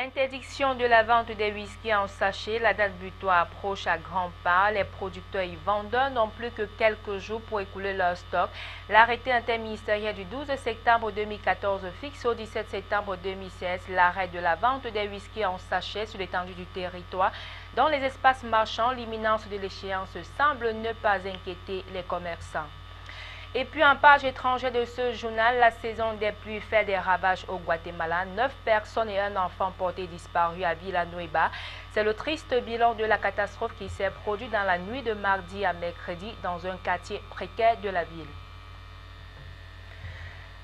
Interdiction de la vente des whisky en sachet, la date butoir approche à grands pas. Les producteurs et vendeurs n'ont plus que quelques jours pour écouler leur stock. L'arrêté interministériel du 12 septembre 2014 fixe au 17 septembre 2016 l'arrêt de la vente des whisky en sachet sur l'étendue du territoire. Dans les espaces marchands, l'imminence de l'échéance semble ne pas inquiéter les commerçants. Et puis en page étrangère de ce journal, la saison des pluies fait des ravages au Guatemala. 9 personnes et un enfant portés disparus à Villanueva. C'est le triste bilan de la catastrophe qui s'est produite dans la nuit de mardi à mercredi dans un quartier précaire de la ville.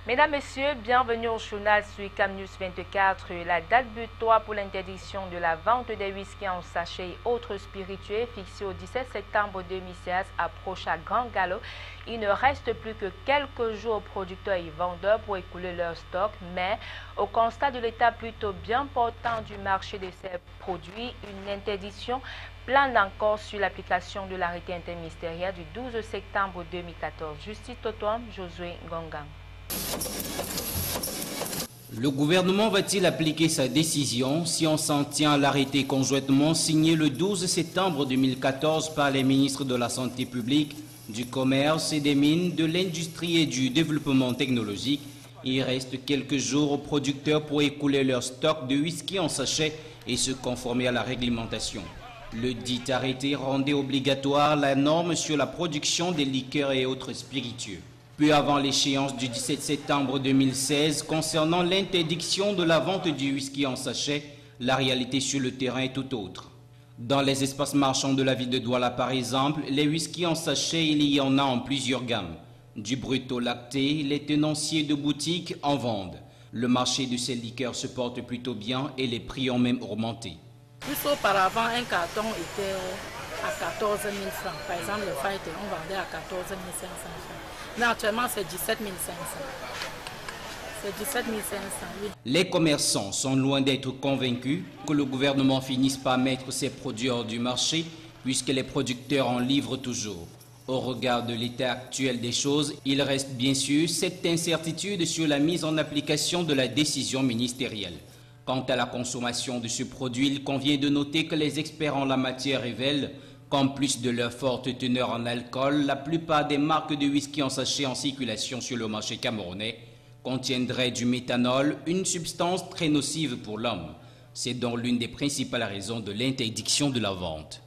Mesdames, Messieurs, bienvenue au journal sur ICAM News 24. La date butoir pour l'interdiction de la vente des whisky en sachet et autres spiritueux fixée au 17 septembre 2016 approche à grand galop. Il ne reste plus que quelques jours aux producteurs et vendeurs pour écouler leur stock, mais au constat de l'état plutôt bien portant du marché de ces produits, une interdiction plane encore sur l'application de l'arrêté interministériel du 12 septembre 2014. Justice Totoam, Josué Ngongang. Le gouvernement va-t-il appliquer sa décision si on s'en tient à l'arrêté conjointement signé le 12 septembre 2014 par les ministres de la Santé publique, du Commerce et des Mines, de l'Industrie et du Développement technologique? Il reste quelques jours aux producteurs pour écouler leur stock de whisky en sachet et se conformer à la réglementation. Le dit arrêté rendait obligatoire la norme sur la production des liqueurs et autres spiritueux. Peu avant l'échéance du 17 septembre 2016, concernant l'interdiction de la vente du whisky en sachet, la réalité sur le terrain est tout autre. Dans les espaces marchands de la ville de Douala, par exemple, les whiskies en sachet, il y en a en plusieurs gammes. Du brut au lacté, les tenanciers de boutiques en vendent. Le marché de ces liqueurs se porte plutôt bien et les prix ont même augmenté. Plus auparavant, un carton était à 14 000 francs. Par exemple, le Fight, on vendait à 14 500 francs. Mais actuellement, c'est 17 500. C'est 17 500, oui. Les commerçants sont loin d'être convaincus que le gouvernement finisse par mettre ses produits hors du marché, puisque les producteurs en livrent toujours. Au regard de l'état actuel des choses, il reste bien sûr cette incertitude sur la mise en application de la décision ministérielle. Quant à la consommation de ce produit, il convient de noter que les experts en la matière révèlent qu'en plus de leur forte teneur en alcool, la plupart des marques de whisky en sachet en circulation sur le marché camerounais contiendraient du méthanol, une substance très nocive pour l'homme. C'est donc l'une des principales raisons de l'interdiction de la vente.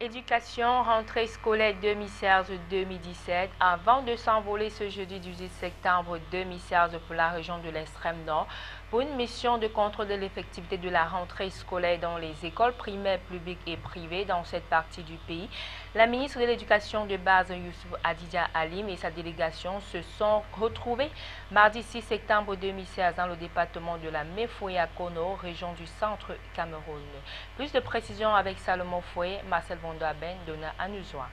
Éducation, rentrée scolaire 2016-2017. Avant de s'envoler ce jeudi 18 septembre 2016 pour la région de l'extrême nord, pour une mission de contrôle de l'effectivité de la rentrée scolaire dans les écoles primaires publiques et privées dans cette partie du pays, la ministre de l'Éducation de base Youssouf Adidja Alim et sa délégation se sont retrouvés mardi 6 septembre 2016 dans le département de la Méfoué-Akono, région du centre Cameroun. Plus de précisions avec Salomon Foué, Marcel Bondoaben, Donna Anuzwa.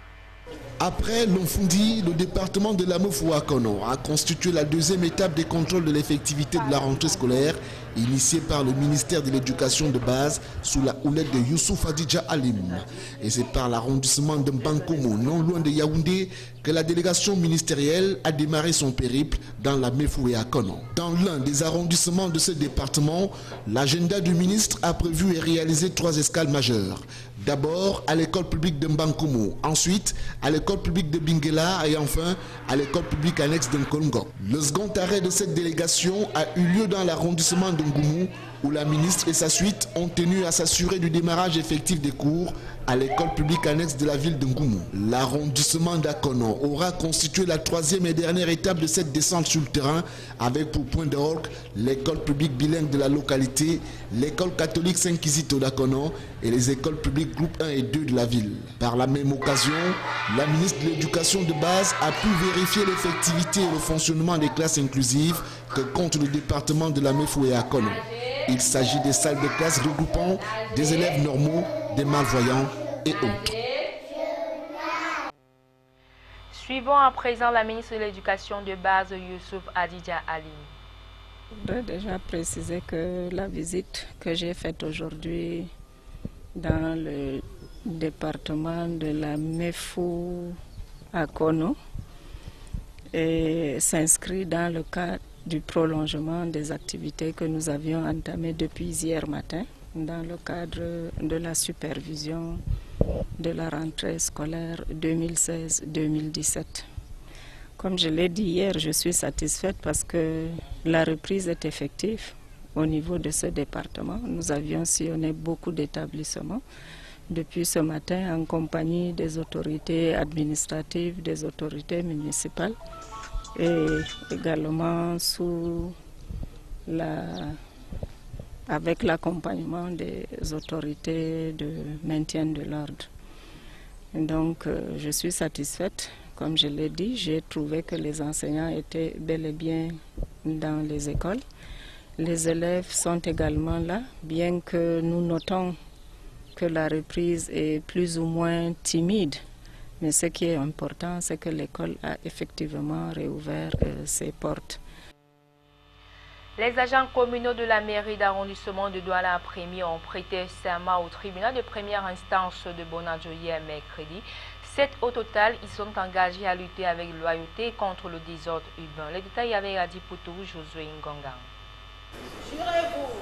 Après l'Onfundi, le département de la Méfoué-Akono a constitué la deuxième étape des contrôles de l'effectivité de la rentrée scolaire initiée par le ministère de l'Éducation de base sous la houlette de Youssouf Adidja Alim. Et c'est par l'arrondissement de Mbankomo, non loin de Yaoundé, que la délégation ministérielle a démarré son périple dans la Méfoué-Akono. Dans l'un des arrondissements de ce département, l'agenda du ministre a prévu et réalisé 3 escales majeures. D'abord à l'école publique de Mbankomo, ensuite à l'école publique de Bingela et enfin à l'école publique annexe de Nkolongo. Le second arrêt de cette délégation a eu lieu dans l'arrondissement de Ngoumou, où la ministre et sa suite ont tenu à s'assurer du démarrage effectif des cours à l'école publique annexe de la ville de Ngoumou. L'arrondissement d'Akono aura constitué la 3e et dernière étape de cette descente sur le terrain avec pour point d'orgue l'école publique bilingue de la localité, l'école catholique Saint-Kizito d'Akono et les écoles publiques groupe 1 et 2 de la ville. Par la même occasion, la ministre de l'Éducation de base a pu vérifier l'effectivité et le fonctionnement des classes inclusives que compte le département de la Méfoué-Akono. Il s'agit des salles de classe regroupant des élèves normaux, des malvoyants et autres. Suivons à présent la ministre de l'Éducation de base, Youssouf Adidja Alim. Je voudrais déjà préciser que la visite que j'ai faite aujourd'hui dans le département de la Méfoué-Akono s'inscrit dans le cadre du prolongement des activités que nous avions entamées depuis hier matin dans le cadre de la supervision de la rentrée scolaire 2016-2017. Comme je l'ai dit hier, je suis satisfaite parce que la reprise est effective au niveau de ce département. Nous avions sillonné beaucoup d'établissements depuis ce matin en compagnie des autorités administratives, des autorités municipales et également avec l'accompagnement des autorités de maintien de l'ordre. Donc je suis satisfaite. Comme je l'ai dit, j'ai trouvé que les enseignants étaient bel et bien dans les écoles. Les élèves sont également là, bien que nous notons que la reprise est plus ou moins timide. Mais ce qui est important, c'est que l'école a effectivement réouvert ses portes. Les agents communaux de la mairie d'arrondissement de Douala-Premier ont prêté serment au tribunal de première instance de Bonadjo hier mercredi. 7 au total, ils sont engagés à lutter avec loyauté contre le désordre urbain. Les détails avec Adi Poutou, Josué Ngonga. Jurez-vous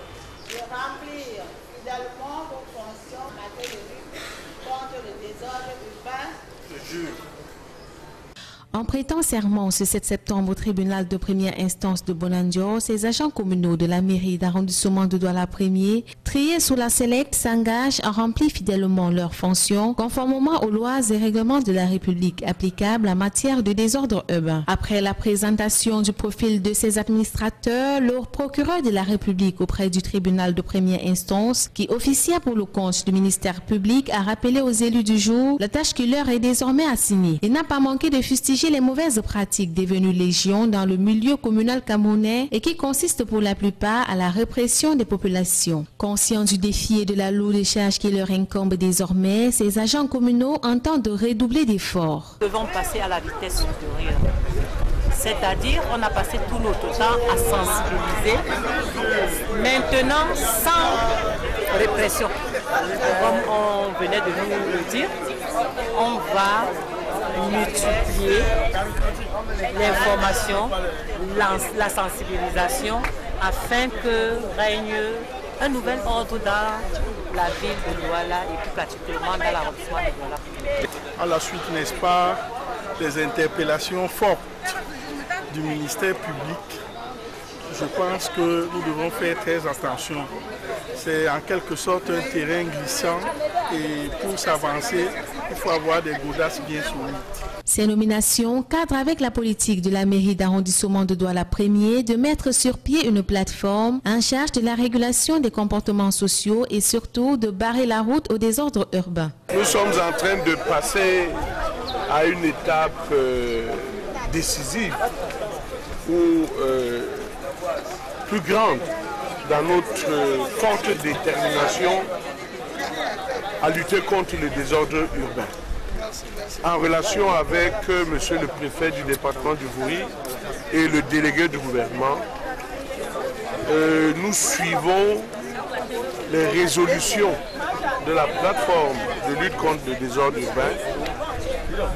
de remplir fidèlement vos fonctions en matière de lutte contre le désordre urbain? Je jure. En prêtant serment ce 7 septembre au tribunal de première instance de Bonadjo, ces agents communaux de la mairie d'arrondissement de Douala-Premier, triés sous la SELEC, s'engagent à remplir fidèlement leurs fonctions conformément aux lois et règlements de la République applicables en matière de désordre urbain. Après la présentation du profil de ces administrateurs, le procureur de la République auprès du tribunal de première instance, qui officia pour le compte du ministère public, a rappelé aux élus du jour la tâche qui leur est désormais assignée. Il n'a pas manqué de fustiger les mauvaises pratiques devenues légion dans le milieu communal camerounais et qui consistent pour la plupart à la répression des populations. Conscients du défi et de la lourde charge qui leur incombe désormais, ces agents communaux entendent redoubler d'efforts. Nous devons passer à la vitesse supérieure. C'est-à-dire, on a passé tout notre temps à sensibiliser. Maintenant, sans répression, comme on venait de nous le dire, on va multiplier l'information, la sensibilisation, afin que règne un nouvel ordre dans la ville de Douala et plus particulièrement dans l'arrondissement de Douala. À la suite, n'est-ce pas, des interpellations fortes du ministère public, je pense que nous devons faire très attention. C'est en quelque sorte un terrain glissant et pour s'avancer, il faut avoir des godasses bien solides. Ces nominations cadrent avec la politique de la mairie d'arrondissement de Douala-Premier de mettre sur pied une plateforme en charge de la régulation des comportements sociaux et surtout de barrer la route au désordre urbain. Nous sommes en train de passer à une étape décisive ou plus grande dans notre forte détermination à lutter contre le désordre urbain. En relation avec monsieur le préfet du département du Vouri et le délégué du gouvernement, nous suivons les résolutions de la plateforme de lutte contre le désordre urbain.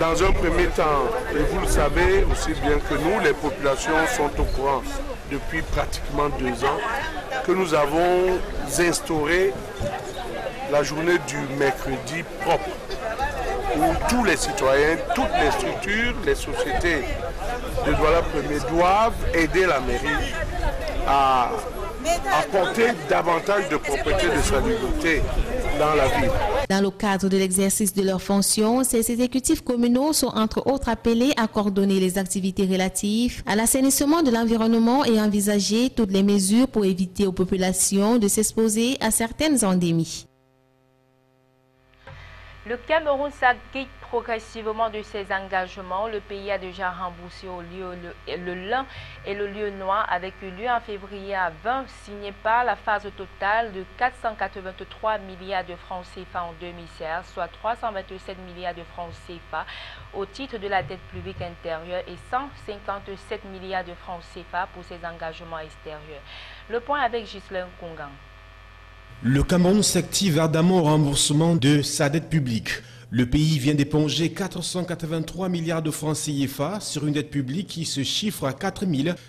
Dans un premier temps, et vous le savez aussi bien que nous, les populations sont au courant depuis pratiquement 2 ans, que nous avons instauré la journée du mercredi propre, où tous les citoyens, toutes les structures, les sociétés de Douala-Premier doivent aider la mairie à apporter davantage de propreté, de salubrité dans la ville. Dans le cadre de l'exercice de leurs fonctions, ces exécutifs communaux sont entre autres appelés à coordonner les activités relatives à l'assainissement de l'environnement et envisager toutes les mesures pour éviter aux populations de s'exposer à certaines endémies. Le Cameroun s'acquitte progressivement de ses engagements. Le pays a déjà remboursé au lieu le lin et le lieu noir avec eu lieu en février à 20, signé par la phase totale de 483 milliards de francs CFA en 2016, soit 327 milliards de francs CFA au titre de la dette publique intérieure et 157 milliards de francs CFA pour ses engagements extérieurs. Le point avec Ghislain Kongan. Le Cameroun s'active ardemment au remboursement de sa dette publique. Le pays vient d'éponger 483 milliards de francs CFA sur une dette publique qui se chiffre à 4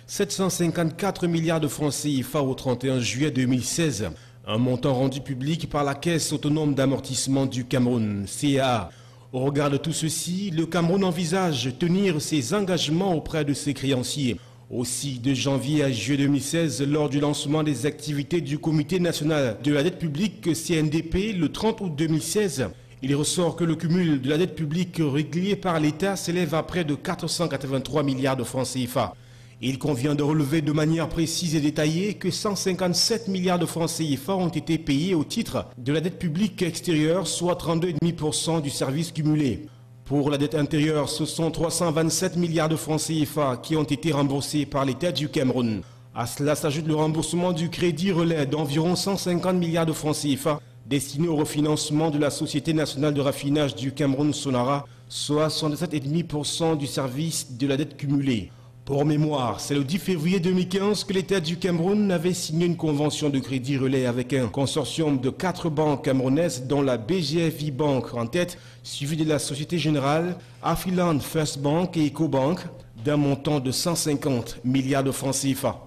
754 milliards de francs CFA au 31 juillet 2016. Un montant rendu public par la Caisse autonome d'amortissement du Cameroun, CAA. Au regard de tout ceci, le Cameroun envisage tenir ses engagements auprès de ses créanciers. Aussi, de janvier à juillet 2016, lors du lancement des activités du Comité national de la dette publique CNDP le 30 août 2016, il ressort que le cumul de la dette publique réglée par l'État s'élève à près de 483 milliards de francs CFA. Il convient de relever de manière précise et détaillée que 157 milliards de francs CFA ont été payés au titre de la dette publique extérieure, soit 32,5% du service cumulé. Pour la dette intérieure, ce sont 327 milliards de francs CFA qui ont été remboursés par l'État du Cameroun. À cela s'ajoute le remboursement du crédit relais d'environ 150 milliards de francs CFA destiné au refinancement de la Société nationale de raffinage du Cameroun Sonara, soit 77,5% du service de la dette cumulée. Pour mémoire, c'est le 10 février 2015 que l'État du Cameroun avait signé une convention de crédit relais avec un consortium de 4 banques camerounaises dont la BGFI Bank en tête, suivie de la Société Générale, Afriland First Bank et EcoBank, d'un montant de 150 milliards de francs CFA.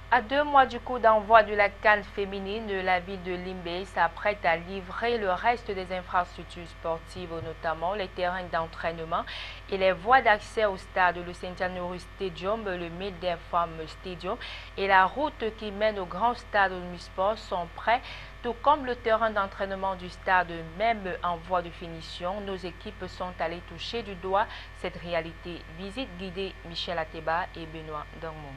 À 2 mois du coup d'envoi de la CAN féminine, la ville de Limbé s'apprête à livrer le reste des infrastructures sportives, notamment les terrains d'entraînement et les voies d'accès au stade, le Centenario Stadium, le Middenfarm Stadium et la route qui mène au grand stade Omnisport sont prêts, tout comme le terrain d'entraînement du stade, même en voie de finition. Nos équipes sont allées toucher du doigt cette réalité. Visite guidée Michel Ateba et Benoît Dormont.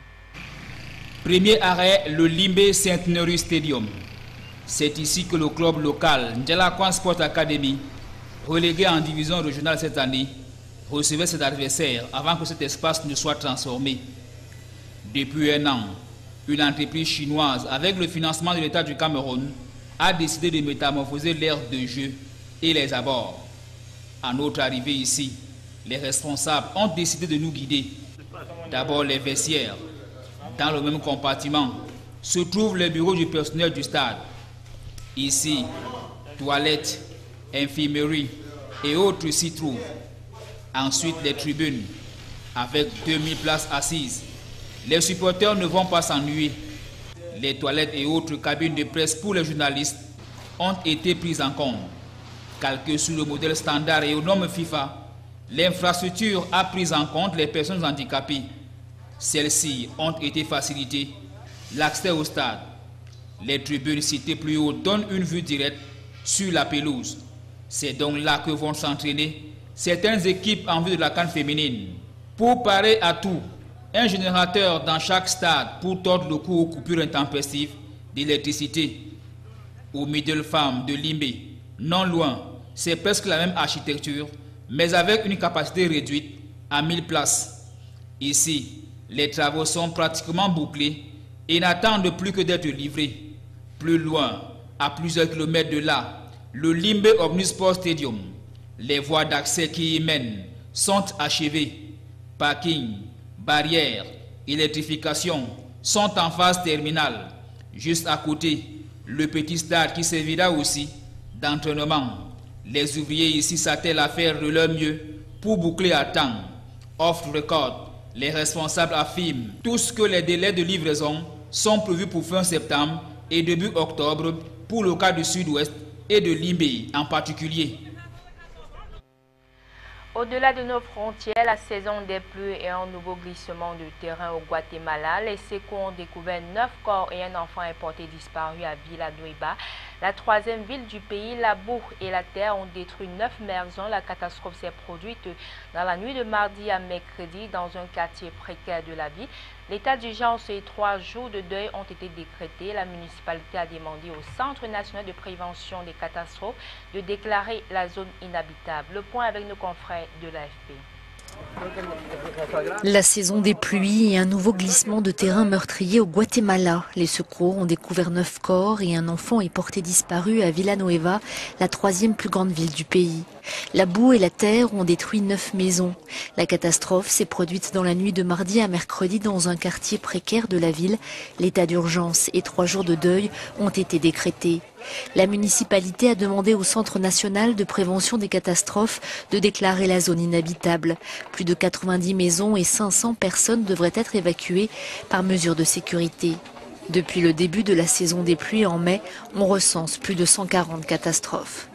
Premier arrêt, le Limbé Centenario Stadium. C'est ici que le club local Ndjalakwan Sport Academy, relégué en division régionale cette année, recevait cet adversaire avant que cet espace ne soit transformé. Depuis un an, une entreprise chinoise, avec le financement de l'État du Cameroun, a décidé de métamorphoser l'aire de jeu et les abords. À notre arrivée ici, les responsables ont décidé de nous guider. D'abord les vestiaires. Dans le même compartiment se trouvent les bureaux du personnel du stade. Ici, toilettes, infirmerie et autres s'y trouvent. Ensuite, les tribunes, avec 2000 places assises. Les supporters ne vont pas s'ennuyer. Les toilettes et autres cabines de presse pour les journalistes ont été prises en compte. Calquées sur le modèle standard et aux normes FIFA, l'infrastructure a pris en compte les personnes handicapées. Celles-ci ont été facilitées. L'accès au stade, les tribunes citées plus haut donnent une vue directe sur la pelouse. C'est donc là que vont s'entraîner certaines équipes en vue de la CAN féminine. Pour parer à tout, un générateur dans chaque stade pour tordre le cou aux coupures intempestives d'électricité. Au Middenfarm de Limbé, non loin, c'est presque la même architecture, mais avec une capacité réduite à 1000 places. Ici, les travaux sont pratiquement bouclés et n'attendent plus que d'être livrés. Plus loin, à plusieurs kilomètres de là, le Limbé Omnisport Stadium. Les voies d'accès qui y mènent sont achevées. Parking, barrières, électrification sont en phase terminale. Juste à côté, le petit stade qui servira aussi d'entraînement. Les ouvriers ici s'attellent à faire de leur mieux pour boucler à temps. Off record. Les responsables affirment tous que les délais de livraison sont prévus pour fin septembre et début octobre pour le cas du Sud-Ouest et de Limbé en particulier. Au-delà de nos frontières, la saison des pluies et un nouveau glissement de terrain au Guatemala, les secours ont découvert 9 corps et un enfant est porté disparu à Villanueva. La troisième ville du pays, la boue et la terre ont détruit 9 maisons. La catastrophe s'est produite dans la nuit de mardi à mercredi dans un quartier précaire de la ville. L'état d'urgence et 3 jours de deuil ont été décrétés. La municipalité a demandé au Centre national de prévention des catastrophes de déclarer la zone inhabitable. Le point avec nos confrères de l'AFP. La saison des pluies et un nouveau glissement de terrain meurtrier au Guatemala. Les secours ont découvert 9 corps et un enfant est porté disparu à Villanueva, la troisième plus grande ville du pays. La boue et la terre ont détruit 9 maisons. La catastrophe s'est produite dans la nuit de mardi à mercredi dans un quartier précaire de la ville. L'état d'urgence et 3 jours de deuil ont été décrétés. La municipalité a demandé au Centre national de prévention des catastrophes de déclarer la zone inhabitable. Plus de 90 maisons et 500 personnes devraient être évacuées par mesure de sécurité. Depuis le début de la saison des pluies en mai, on recense plus de 140 catastrophes.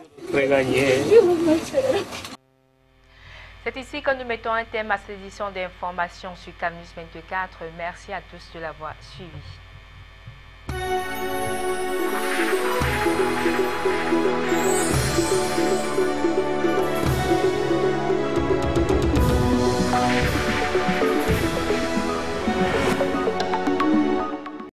C'est ici que nous mettons un thème à cette édition d'information sur Canal 24. Merci à tous de l'avoir suivi.